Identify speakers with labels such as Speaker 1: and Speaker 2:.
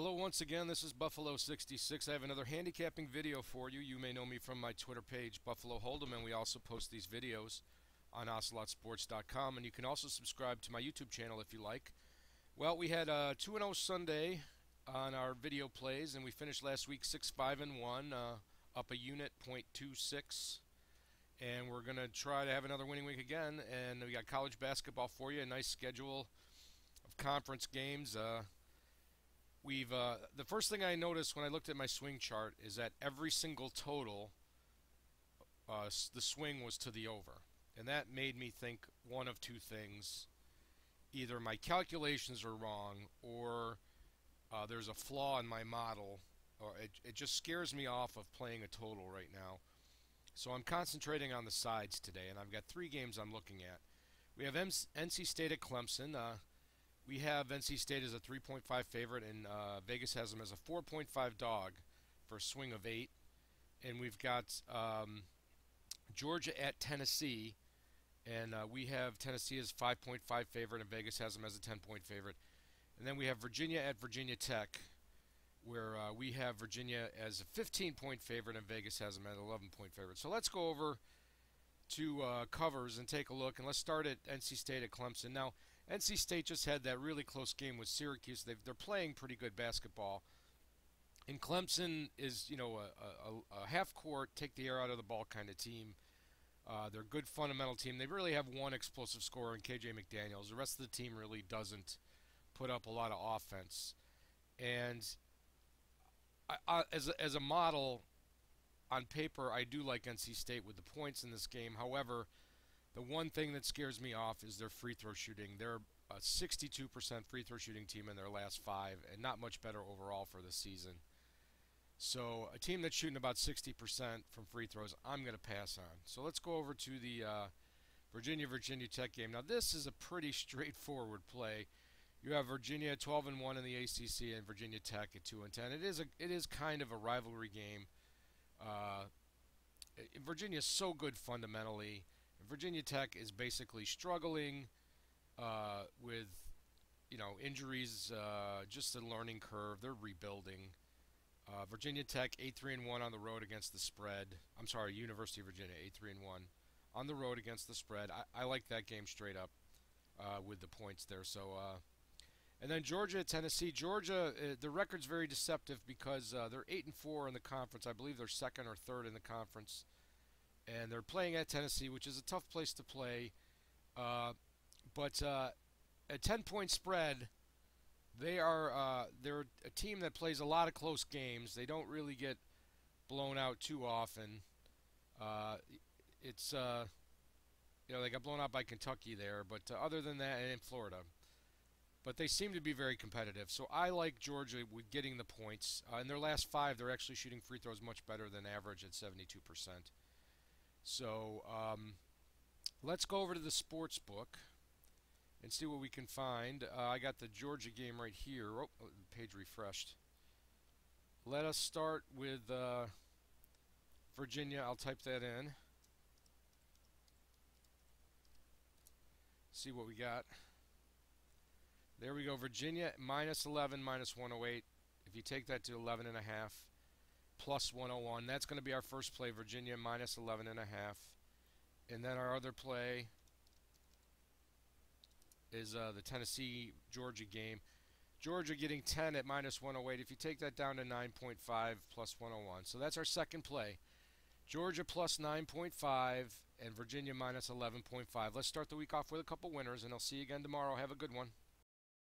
Speaker 1: Hello once again, this is Buffalo66. I have another handicapping video for you. You may know me from my Twitter page, Buffaloholdem, and we also post these videos on ocelotsports.com, and you can also subscribe to my YouTube channel if you like. Well, we had a 2-0 Sunday on our video plays, and we finished last week 6-5-1, up a unit, .26, and we're going to try to have another winning week again, and we got college basketball for you, a nice schedule of conference games. The first thing I noticed when I looked at my swing chart is that every single total, the swing was to the over, and that made me think one of two things: either my calculations are wrong, or there's a flaw in my model, or it just scares me off of playing a total right now. So I'm concentrating on the sides today, and I've got three games I'm looking at. We have NC State at Clemson. We have NC State as a 3.5 favorite, and Vegas has them as a 4.5 dog for a swing of 8. And we've got Georgia at Tennessee, and we have Tennessee as 5.5 favorite, and Vegas has them as a 10-point favorite. And then we have Virginia at Virginia Tech, where we have Virginia as a 15-point favorite, and Vegas has them at 11-point favorite. So let's go over to covers and take a look, and let's start at NC State at Clemson. Now, NC State just had that really close game with Syracuse. They're playing pretty good basketball. And Clemson is, a half-court, take the air out of the ball kind of team. They're a good fundamental team. They really have one explosive scorer in KJ McDaniels. The rest of the team really doesn't put up a lot of offense. And as a model, on paper, I do like NC State with the points in this game. However, the one thing that scares me off is their free throw shooting. They're a 62% free throw shooting team in their last 5, and not much better overall for the season. So a team that's shooting about 60% from free throws, I'm going to pass on. So let's go over to the Virginia Tech game. Now this is a pretty straightforward play. You have Virginia 12-1 in the ACC and Virginia Tech at 2-10. It is kind of a rivalry game. Virginia is so good fundamentally. Virginia Tech is basically struggling with, injuries, just a learning curve. They're rebuilding. Virginia Tech 8-3-1 on the road against the spread. I'm sorry, University of Virginia 8-3-1 on the road against the spread. I like that game straight up with the points there. So, and then Georgia at Tennessee. Georgia, the record's very deceptive because they're 8-4 in the conference. I believe they're second or third in the conference. And they're playing at Tennessee, which is a tough place to play. But a 10-point spread, they're a team that plays a lot of close games. They don't really get blown out too often. They got blown out by Kentucky there, but other than that, and in Florida. But they seem to be very competitive. So I like Georgia with getting the points. In their last 5, they're actually shooting free throws much better than average at 72%. So let's go over to the sports book and see what we can find. I got the Georgia game right here. Oh, the page refreshed. Let us start with Virginia. I'll type that in. See what we got. There we go. Virginia -11, -108. If you take that to 11.5. Plus 101. That's going to be our first play, Virginia -11.5. And then our other play is the Tennessee-Georgia game. Georgia getting 10 at -108. If you take that down to 9.5 plus 101. So that's our second play. Georgia plus 9.5 and Virginia -11.5. Let's start the week off with a couple winners, and I'll see you again tomorrow. Have a good one.